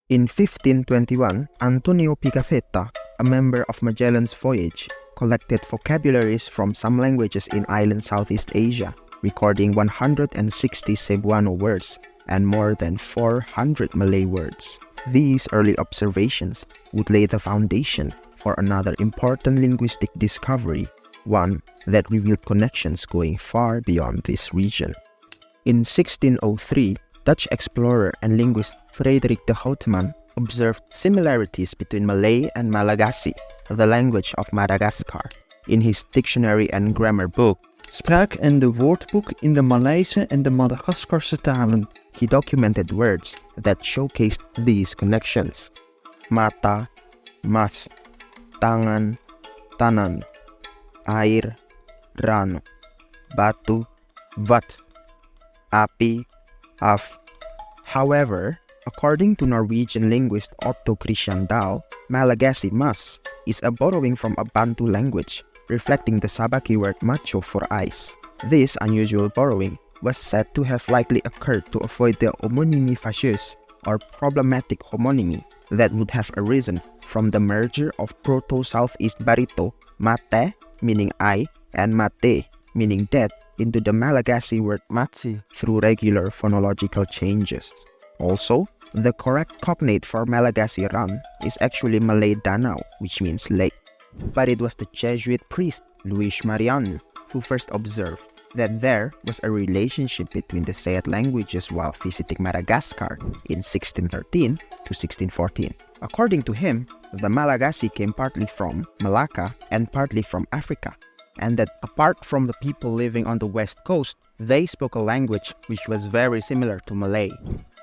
In 1521, Antonio Pigafetta, a member of Magellan's voyage, collected vocabularies from some languages in island Southeast Asia, recording 160 Cebuano words and more than 400 Malay words. These early observations would lay the foundation for another important linguistic discovery, one that revealed connections going far beyond this region. In 1603, Dutch explorer and linguist Frederik de Houtman observed similarities between Malay and Malagasy, the language of Madagascar. In his dictionary and grammar book, Spraak en de woordboek in de Malayse en de Madagaskarse talen, he documented words that showcased these connections. Mata, mas, tangan, tanan, air, rano, batu, vat, api, af. However, according to Norwegian linguist Otto Christian Dahl, Malagasy mas is a borrowing from a Bantu language, reflecting the Sabaki word macho for eyes. This unusual borrowing was said to have likely occurred to avoid the homonymy fâcheuse, or problematic homonymy, that would have arisen from the merger of Proto-Southeast Barito, mate, meaning eye, and mate, meaning dead, into the Malagasy word matsi through regular phonological changes. Also, the correct cognate for Malagasy ran is actually Malay danau, which means lake. But it was the Jesuit priest Luis Mariano who first observed that there was a relationship between the said languages while visiting Madagascar in 1613 to 1614. According to him, the Malagasy came partly from Malacca and partly from Africa, and that apart from the people living on the west coast, they spoke a language which was very similar to Malay.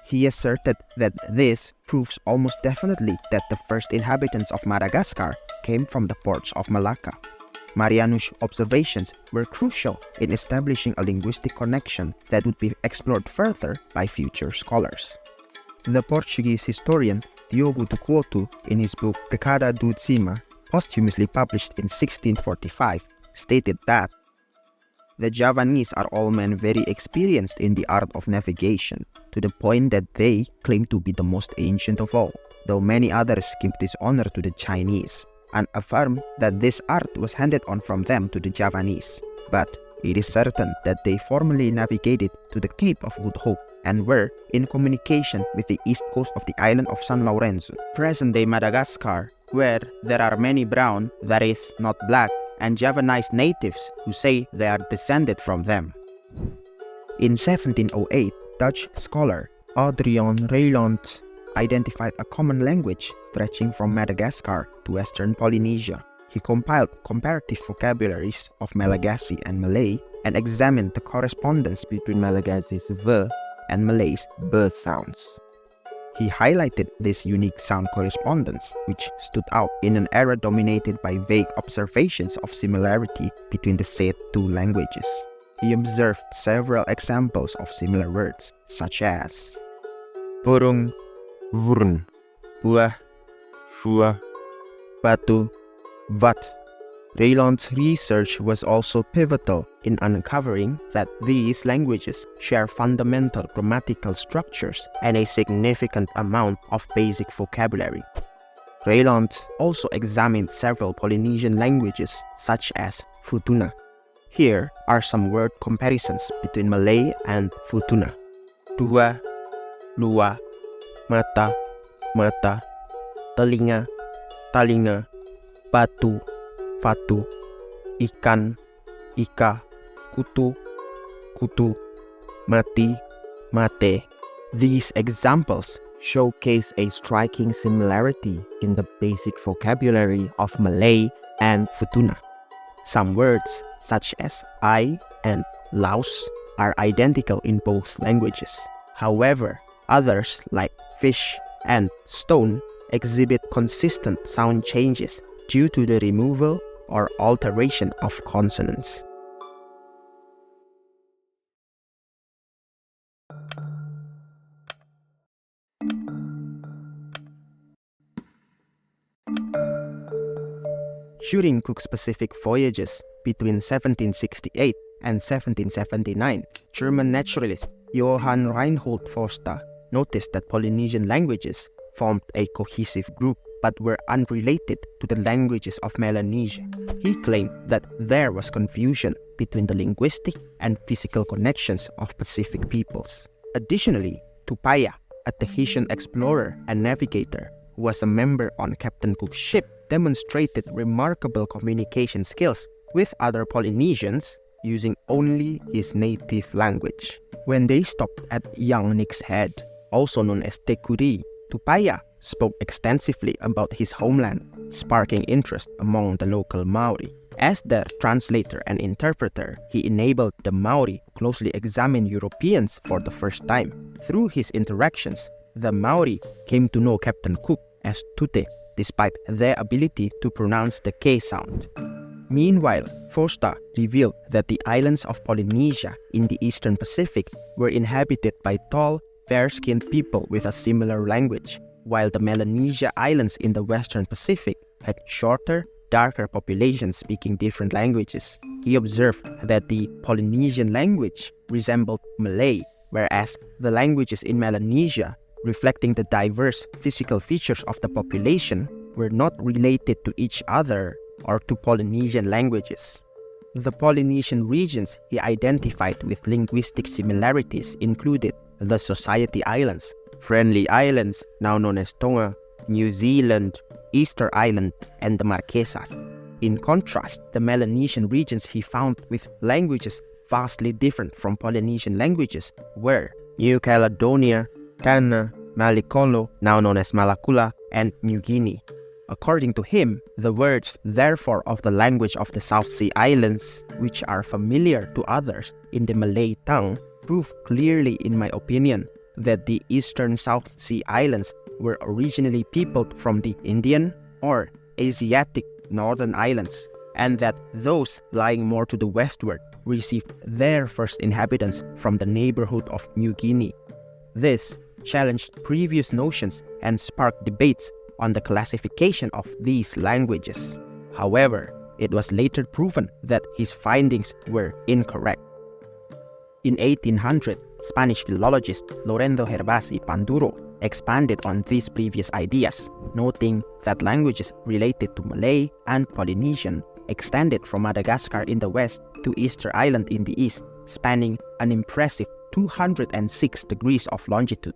He asserted that this proves almost definitely that the first inhabitants of Madagascar came from the ports of Malacca. Mariano's observations were crucial in establishing a linguistic connection that would be explored further by future scholars. The Portuguese historian Diogo de Couto, in his book Pecada do Cima, posthumously published in 1645, stated that the Javanese are all men very experienced in the art of navigation, to the point that they claim to be the most ancient of all, though many others give this honor to the Chinese, and affirm that this art was handed on from them to the Javanese. But it is certain that they formerly navigated to the Cape of Good Hope and were in communication with the east coast of the island of San Lorenzo, present-day Madagascar, where there are many brown, that is, not black, and Javanese natives who say they are descended from them. In 1708, Dutch scholar Adrian Reylant identified a common language stretching from Madagascar to western Polynesia. He compiled comparative vocabularies of Malagasy and Malay and examined the correspondence between Malagasy's v and Malay's b sounds. He highlighted this unique sound correspondence, which stood out in an era dominated by vague observations of similarity between the said two languages. He observed several examples of similar words, such as burung, vurn, buah, fua, batu, vat. Reyland's research was also pivotal in uncovering that these languages share fundamental grammatical structures and a significant amount of basic vocabulary. Reyland also examined several Polynesian languages such as Futuna. Here are some word comparisons between Malay and Futuna. Dua, lua, mata, mata, telinga, talinga, batu, fatu, ikan, ika, kutu, kutu, mati, mate. These examples showcase a striking similarity in the basic vocabulary of Malay and Futuna. Some words such as I and Laos are identical in both languages. However, others like fish and stone exhibit consistent sound changes due to the removal or alteration of consonants. During Cook's Pacific voyages between 1768 and 1779, German naturalist Johann Reinhold Forster noticed that Polynesian languages formed a cohesive group but were unrelated to the languages of Melanesia. He claimed that there was confusion between the linguistic and physical connections of Pacific peoples. Additionally, Tupaya, a Tahitian explorer and navigator who was a member on Captain Cook's ship, demonstrated remarkable communication skills with other Polynesians using only his native language. When they stopped at Young Nick's Head, also known as Te Kuri, Tupaya spoke extensively about his homeland, sparking interest among the local Maori. As their translator and interpreter, he enabled the Maori to closely examine Europeans for the first time. Through his interactions, the Maori came to know Captain Cook as Tute, despite their ability to pronounce the K sound. Meanwhile, Fosta revealed that the islands of Polynesia in the Eastern Pacific were inhabited by tall, fair-skinned people with a similar language, while the Melanesia Islands in the Western Pacific had shorter, darker populations speaking different languages. He observed that the Polynesian language resembled Malay, whereas the languages in Melanesia, reflecting the diverse physical features of the population, were not related to each other or to Polynesian languages. The Polynesian regions he identified with linguistic similarities included the Society Islands, Friendly Islands, now known as Tonga, New Zealand, Easter Island, and the Marquesas. In contrast, the Melanesian regions he found with languages vastly different from Polynesian languages were New Caledonia, Tanna, Malikolo, now known as Malakula, and New Guinea. According to him, the words therefore of the language of the South Sea Islands, which are familiar to others in the Malay tongue, prove clearly, in my opinion, that the eastern South Sea Islands were originally peopled from the Indian or Asiatic northern islands, and that those lying more to the westward received their first inhabitants from the neighborhood of New Guinea. This challenged previous notions and sparked debates on the classification of these languages. However, it was later proven that his findings were incorrect. In 1800, Spanish philologist Lorenzo Hervás y Panduro expanded on these previous ideas, noting that languages related to Malay and Polynesian extended from Madagascar in the west to Easter Island in the east, spanning an impressive 206 degrees of longitude.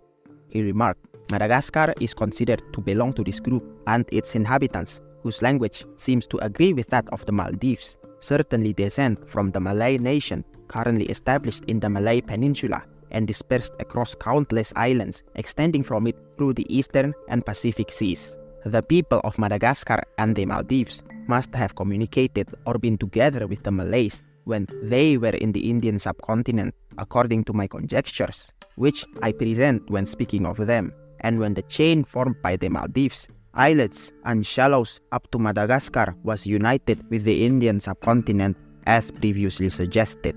He remarked, Madagascar is considered to belong to this group, and its inhabitants, whose language seems to agree with that of the Maldives, certainly descend from the Malay nation currently established in the Malay Peninsula and dispersed across countless islands extending from it through the eastern and Pacific seas. The people of Madagascar and the Maldives must have communicated or been together with the Malays when they were in the Indian subcontinent, according to my conjectures, which I present when speaking of them, and when the chain formed by the Maldives, islets, and shallows up to Madagascar was united with the Indian subcontinent as previously suggested.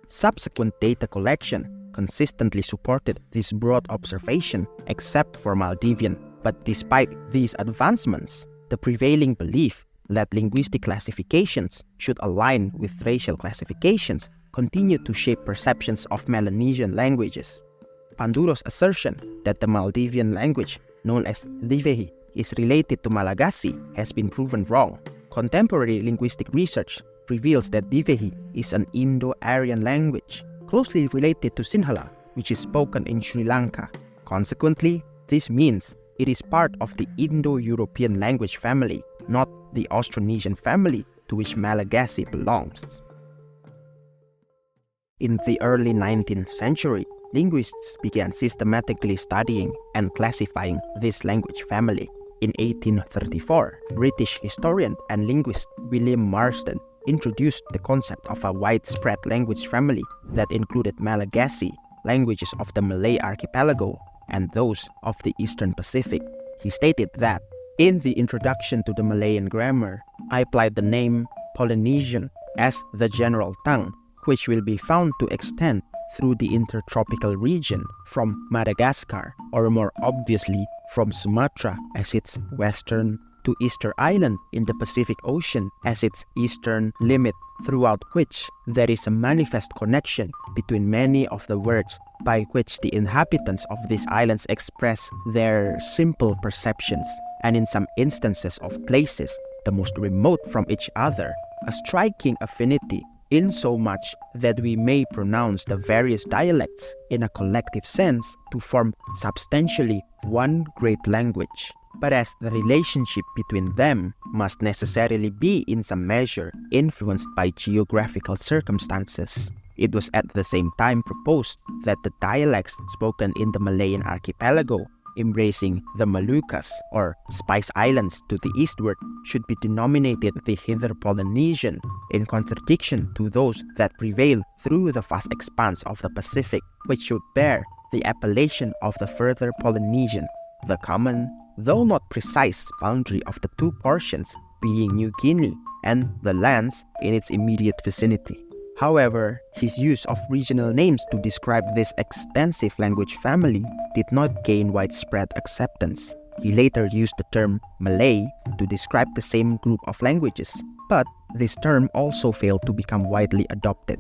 Subsequent data collection consistently supported this broad observation except for Maldivian, but despite these advancements, the prevailing belief that linguistic classifications should align with racial classifications continued to shape perceptions of Melanesian languages. Panduro's assertion that the Maldivian language, known as Divehi, is related to Malagasy has been proven wrong. Contemporary linguistic research reveals that Divehi is an Indo-Aryan language, closely related to Sinhala, which is spoken in Sri Lanka. Consequently, this means it is part of the Indo-European language family, not the Austronesian family to which Malagasy belongs. In the early 19th century, linguists began systematically studying and classifying this language family. In 1834, British historian and linguist William Marsden introduced the concept of a widespread language family that included Malagasy, languages of the Malay archipelago, and those of the Eastern Pacific. He stated that, in the introduction to the Malayan grammar, I applied the name Polynesian as the general tongue, which will be found to extend through the intertropical region from Madagascar, or more obviously from Sumatra as its western to Easter Island in the Pacific Ocean as its eastern limit, throughout which there is a manifest connection between many of the words by which the inhabitants of these islands express their simple perceptions, and in some instances of places the most remote from each other, a striking affinity insomuch that we may pronounce the various dialects in a collective sense to form substantially one great language. But as the relationship between them must necessarily be in some measure influenced by geographical circumstances, it was at the same time proposed that the dialects spoken in the Malayan archipelago, embracing the Moluccas or Spice Islands to the eastward, should be denominated the Hither Polynesian, in contradiction to those that prevail through the vast expanse of the Pacific, which should bear the appellation of the Further Polynesian, the common, though not precise, boundary of the two portions being New Guinea and the lands in its immediate vicinity. However, his use of regional names to describe this extensive language family did not gain widespread acceptance. He later used the term Malay to describe the same group of languages, but this term also failed to become widely adopted.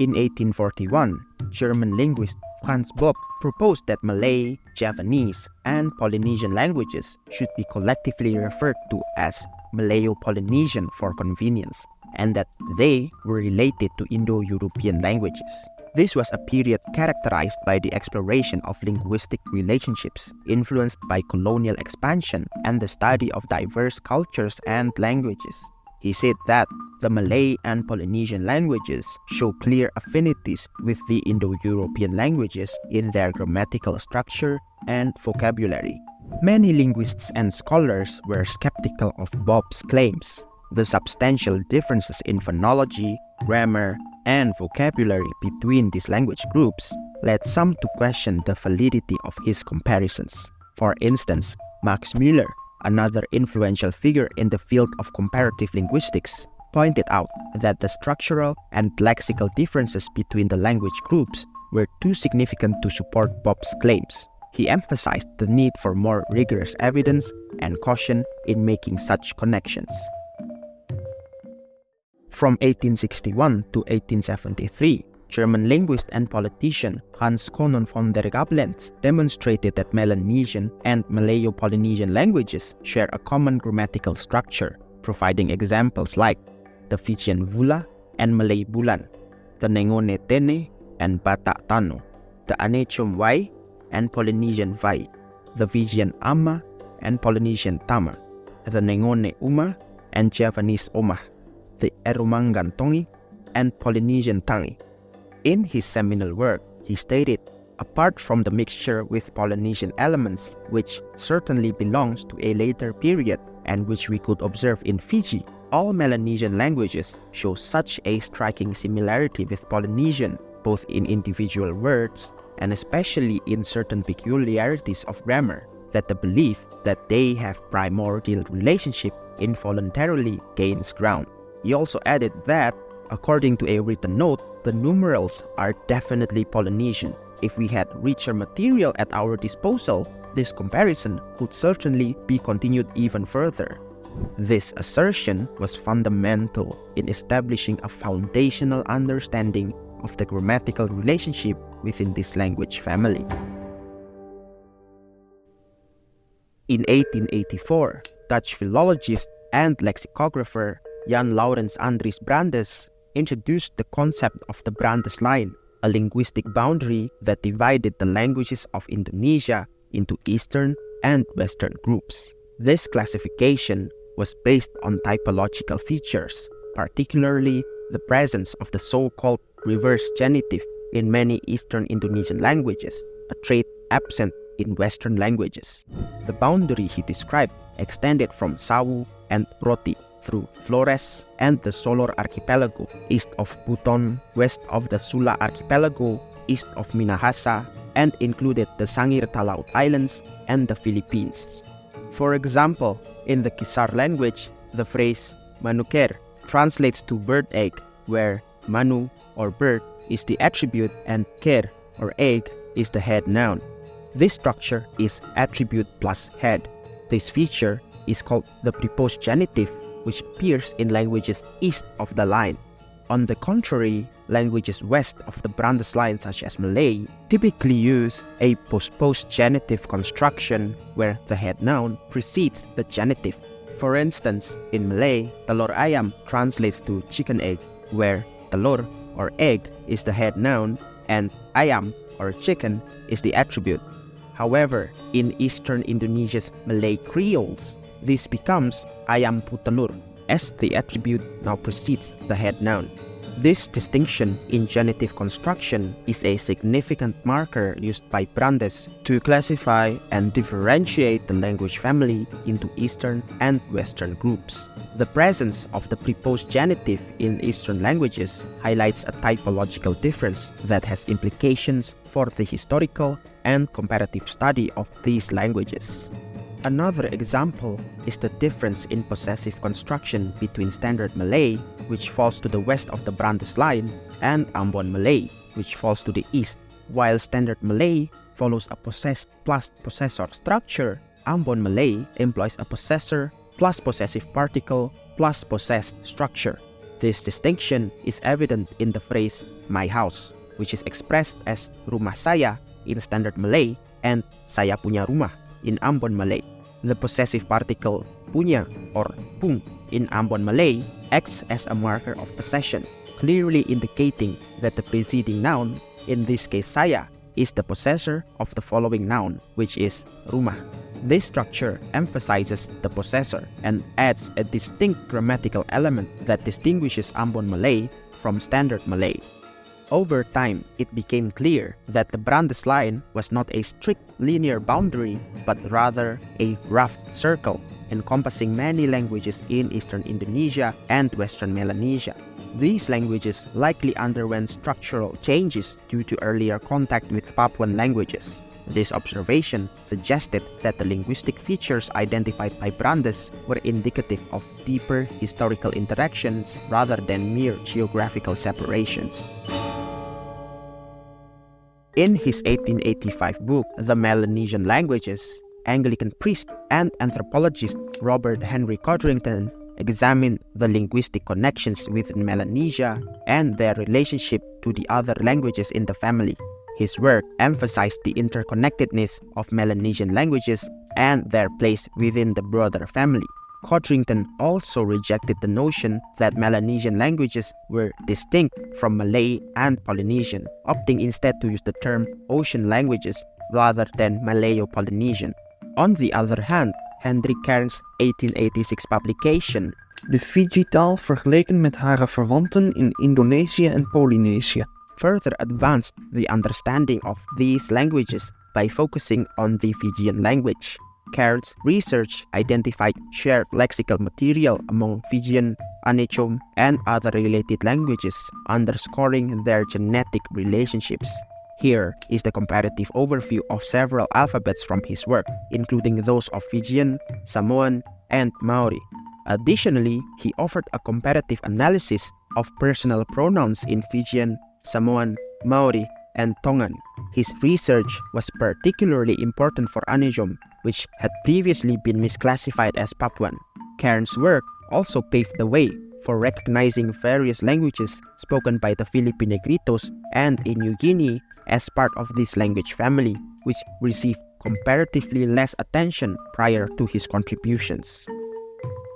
In 1841, German linguist Franz Bopp proposed that Malay, Javanese, and Polynesian languages should be collectively referred to as Malayo-Polynesian for convenience, and that they were related to Indo-European languages. This was a period characterized by the exploration of linguistic relationships influenced by colonial expansion and the study of diverse cultures and languages. He said that the Malay and Polynesian languages show clear affinities with the Indo-European languages in their grammatical structure and vocabulary. Many linguists and scholars were skeptical of Bopp's claims. The substantial differences in phonology, grammar, and vocabulary between these language groups led some to question the validity of his comparisons. For instance, Max Müller, another influential figure in the field of comparative linguistics, pointed out that the structural and lexical differences between the language groups were too significant to support Bopp's claims. He emphasized the need for more rigorous evidence and caution in making such connections. From 1861 to 1873, German linguist and politician Hans Konon von der Gablenz demonstrated that Melanesian and Malayo-Polynesian languages share a common grammatical structure, providing examples like the Fijian Vula and Malay Bulan, the Nengone Tene and Batak Tano, the Anechum Wai and Polynesian Vai, the Fijian Ama and Polynesian Tama, the Nengone Uma and Javanese Omah, the Erumangan Tongi and Polynesian Tangi. In his seminal work, he stated, apart from the mixture with Polynesian elements, which certainly belongs to a later period and which we could observe in Fiji, all Melanesian languages show such a striking similarity with Polynesian, both in individual words and especially in certain peculiarities of grammar, that the belief that they have primordial relationship involuntarily gains ground. He also added that, according to a written note, the numerals are definitely Polynesian. If we had richer material at our disposal, this comparison could certainly be continued even further. This assertion was fundamental in establishing a foundational understanding of the grammatical relationship within this language family. In 1884, Dutch philologist and lexicographer Jan Laurens Andries Brandes introduced the concept of the Brandes line, a linguistic boundary that divided the languages of Indonesia into Eastern and Western groups. This classification was based on typological features, particularly the presence of the so-called reverse genitive in many Eastern Indonesian languages, a trait absent in Western languages. The boundary he described extended from Sawu and Roti through Flores and the Solor Archipelago, east of Buton, west of the Sula Archipelago, east of Minahasa, and included the Sangir Talaut Islands and the Philippines. For example, in the Kisar language, the phrase manuker translates to bird egg, where manu or bird is the attribute and ker or egg is the head noun. This structure is attribute plus head. This feature is called the preposed genitive, which appears in languages east of the line. On the contrary, languages west of the Brandes line such as Malay typically use a postposed genitive construction where the head noun precedes the genitive. For instance, in Malay, telur ayam translates to chicken egg, where telur or egg is the head noun and ayam or chicken is the attribute. However, in Eastern Indonesia's Malay Creoles, this becomes ayam putelur, as the attribute now precedes the head noun. This distinction in genitive construction is a significant marker used by Brandes to classify and differentiate the language family into Eastern and Western groups. The presence of the preposed genitive in Eastern languages highlights a typological difference that has implications for the historical and comparative study of these languages. Another example is the difference in possessive construction between Standard Malay, which falls to the west of the Brandes line, and Ambon Malay, which falls to the east. While Standard Malay follows a possessed plus possessor structure, Ambon Malay employs a possessor plus possessive particle plus possessed structure. This distinction is evident in the phrase my house, which is expressed as rumah saya in Standard Malay and saya punya rumah in Ambon Malay. The possessive particle punya or pung in Ambon Malay acts as a marker of possession, clearly indicating that the preceding noun, in this case saya, is the possessor of the following noun, which is rumah. This structure emphasizes the possessor and adds a distinct grammatical element that distinguishes Ambon Malay from Standard Malay. Over time, it became clear that the Brandes line was not a strict linear boundary, but rather a rough circle encompassing many languages in Eastern Indonesia and Western Melanesia. These languages likely underwent structural changes due to earlier contact with Papuan languages. This observation suggested that the linguistic features identified by Brandes were indicative of deeper historical interactions rather than mere geographical separations. In his 1885 book, The Melanesian Languages, Anglican priest and anthropologist Robert Henry Codrington examined the linguistic connections within Melanesia and their relationship to the other languages in the family. His work emphasized the interconnectedness of Melanesian languages and their place within the broader family. Codrington also rejected the notion that Melanesian languages were distinct from Malay and Polynesian, opting instead to use the term ocean languages rather than Malayo-Polynesian. On the other hand, Hendrik Kern's 1886 publication, De Fiji-taal vergeleken met haar verwanten in Indonesië en Polynesië, further advanced the understanding of these languages by focusing on the Fijian language. Cairns' research identified shared lexical material among Fijian, Anechom, and other related languages, underscoring their genetic relationships. Here is the comparative overview of several alphabets from his work, including those of Fijian, Samoan, and Maori. Additionally, he offered a comparative analysis of personal pronouns in Fijian, Samoan, Maori, and Tongan. His research was particularly important for Anechom, which had previously been misclassified as Papuan. Cairns' work also paved the way for recognizing various languages spoken by the Filipino Negritos and in New Guinea as part of this language family, which received comparatively less attention prior to his contributions.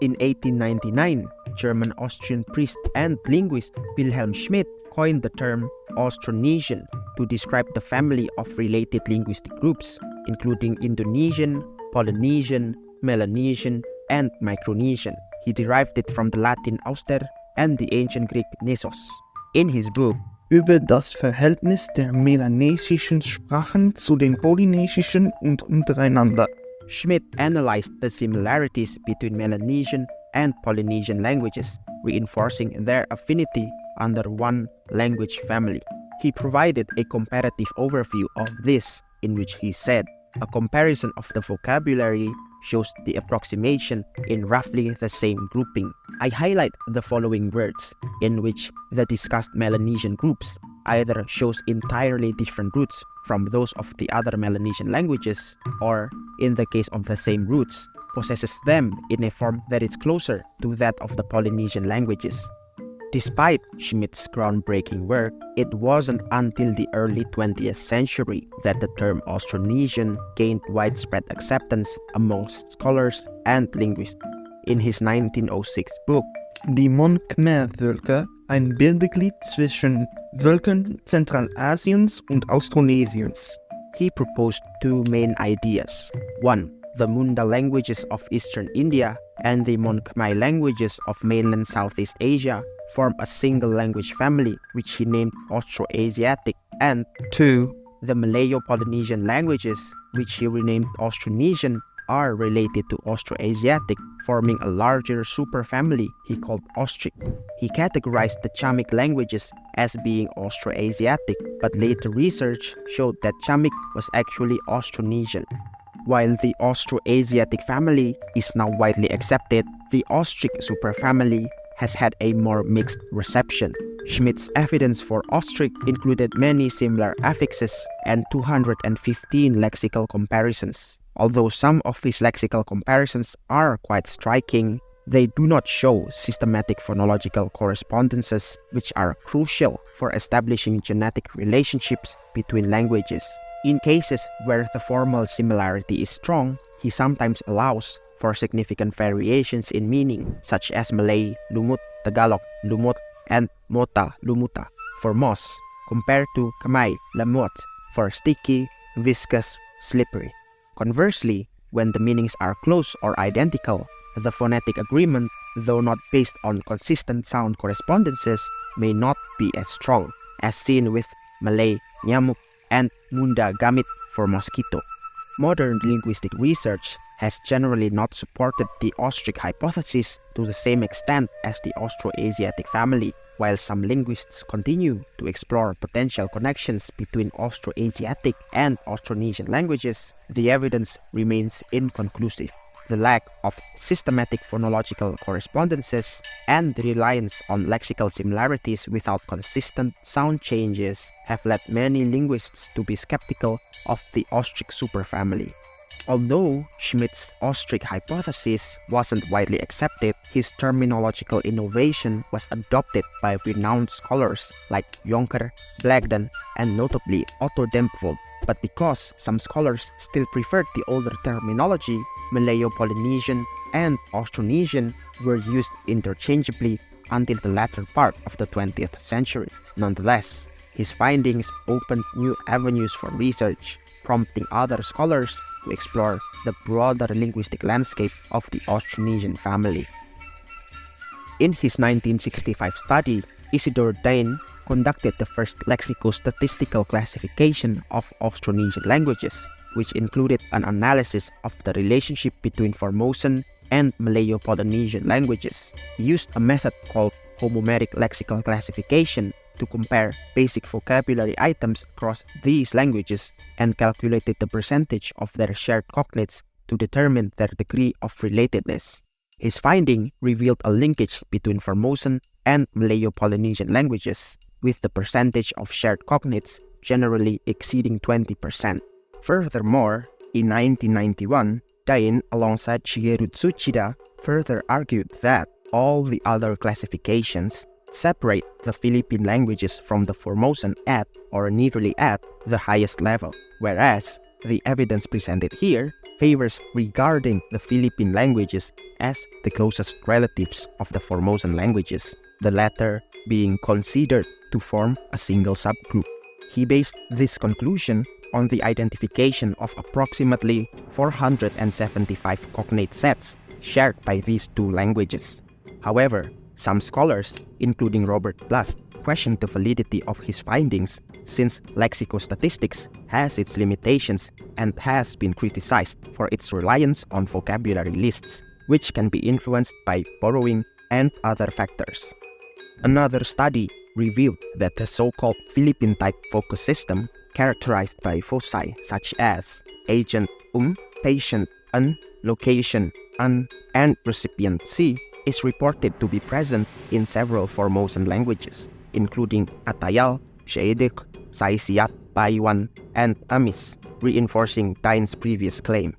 In 1899, German-Austrian priest and linguist Wilhelm Schmidt coined the term Austronesian to describe the family of related linguistic groups, including Indonesian, Polynesian, Melanesian, and Micronesian. He derived it from the Latin auster and the ancient Greek nesos. In his book, über das Verhältnis der melanesischen Sprachen zu den polynesischen und untereinander, Schmidt analyzed the similarities between Melanesian and Polynesian languages, reinforcing their affinity under one language family. He provided a comparative overview of this, in which he said, a comparison of the vocabulary shows the approximation in roughly the same grouping. I highlight the following words, in which the discussed Melanesian groups either shows entirely different roots from those of the other Melanesian languages, or, in the case of the same roots, possesses them in a form that is closer to that of the Polynesian languages. Despite Schmidt's groundbreaking work, it wasn't until the early 20th century that the term Austronesian gained widespread acceptance amongst scholars and linguists. In his 1906 book, Die Mon-Khmer-Völker, ein Bindeglied zwischen Völkern Zentralasiens und Austronesiens. he proposed two main ideas. One, the Munda languages of Eastern India and the Mon-Khmer languages of mainland Southeast Asia form a single language family which he named Austroasiatic, and two, the Malayo-Polynesian languages, which he renamed Austronesian, are related to Austroasiatic, forming a larger superfamily he called Austric. He categorized the Chamic languages as being Austroasiatic, but later research showed that Chamic was actually Austronesian. While the Austroasiatic family is now widely accepted, the Austric superfamily has had a more mixed reception. Schmidt's evidence for Austric included many similar affixes and 215 lexical comparisons. Although some of his lexical comparisons are quite striking, they do not show systematic phonological correspondences which are crucial for establishing genetic relationships between languages. In cases where the formal similarity is strong, he sometimes allows for significant variations in meaning, such as Malay, lumut, Tagalog, lumot, and Mota, lumuta, for moss, compared to Khmer, lamot, for sticky, viscous, slippery. Conversely, when the meanings are close or identical, the phonetic agreement, though not based on consistent sound correspondences, may not be as strong, as seen with Malay, nyamuk, and Munda gamit for mosquito. Modern linguistic research has generally not supported the Austric hypothesis to the same extent as the Austroasiatic family. While some linguists continue to explore potential connections between Austroasiatic and Austronesian languages, the evidence remains inconclusive. The lack of systematic phonological correspondences and the reliance on lexical similarities without consistent sound changes have led many linguists to be skeptical of the Austric superfamily. Although Schmidt's Austric hypothesis wasn't widely accepted, his terminological innovation was adopted by renowned scholars like Jonker, Blagden, and notably Otto Dempvold. But because some scholars still preferred the older terminology, Malayo-Polynesian and Austronesian were used interchangeably until the latter part of the 20th century. Nonetheless, his findings opened new avenues for research, prompting other scholars to explore the broader linguistic landscape of the Austronesian family. In his 1965 study, Isidore Dane conducted the first lexico-statistical classification of Austronesian languages, which included an analysis of the relationship between Formosan and Malayo-Polynesian languages. He used a method called homomeric lexical classification to compare basic vocabulary items across these languages and calculated the percentage of their shared cognates to determine their degree of relatedness. His finding revealed a linkage between Formosan and Malayo-Polynesian languages, with the percentage of shared cognates generally exceeding 20%. Furthermore, in 1991, Dain, alongside Shigeru Tsuchida, further argued that all the other classifications separate the Philippine languages from the Formosan at or nearly at the highest level, whereas the evidence presented here favors regarding the Philippine languages as the closest relatives of the Formosan languages, the latter being considered to form a single subgroup. He based this conclusion on the identification of approximately 475 cognate sets shared by these two languages. However, some scholars, including Robert Blust, questioned the validity of his findings since lexicostatistics has its limitations and has been criticized for its reliance on vocabulary lists, which can be influenced by borrowing and other factors. Another study revealed that the so-called Philippine-type focus system, characterized by foci such as agent patient location and recipient C, is reported to be present in several Formosan languages, including Atayal, Shaedik, Saisiat, Paiwan, and Amis, reinforcing Dain's previous claim.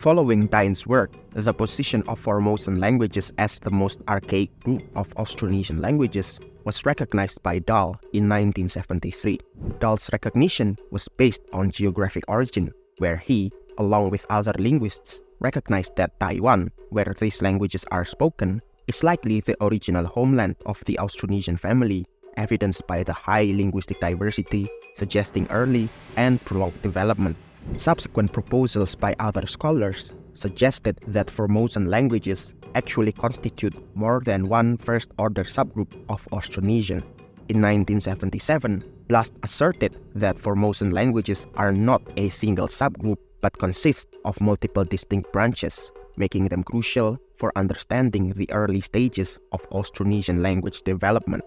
Following Dine's work, the position of Formosan languages as the most archaic group of Austronesian languages was recognized by Dahl in 1973. Dahl's recognition was based on geographic origin, where he, along with other linguists, recognized that Taiwan, where these languages are spoken, is likely the original homeland of the Austronesian family, evidenced by the high linguistic diversity, suggesting early and prolonged development. Subsequent proposals by other scholars suggested that Formosan languages actually constitute more than one first-order subgroup of Austronesian. In 1977, Blast asserted that Formosan languages are not a single subgroup but consist of multiple distinct branches, making them crucial for understanding the early stages of Austronesian language development.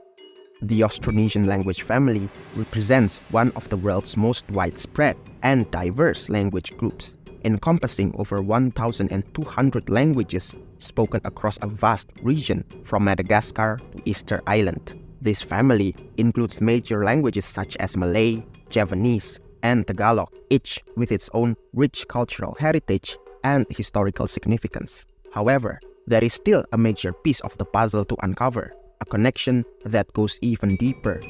The Austronesian language family represents one of the world's most widespread and diverse language groups, encompassing over 1,200 languages spoken across a vast region from Madagascar to Easter Island. This family includes major languages such as Malay, Javanese, and Tagalog, each with its own rich cultural heritage and historical significance. However, there is still a major piece of the puzzle to uncover, a connection that goes even deeper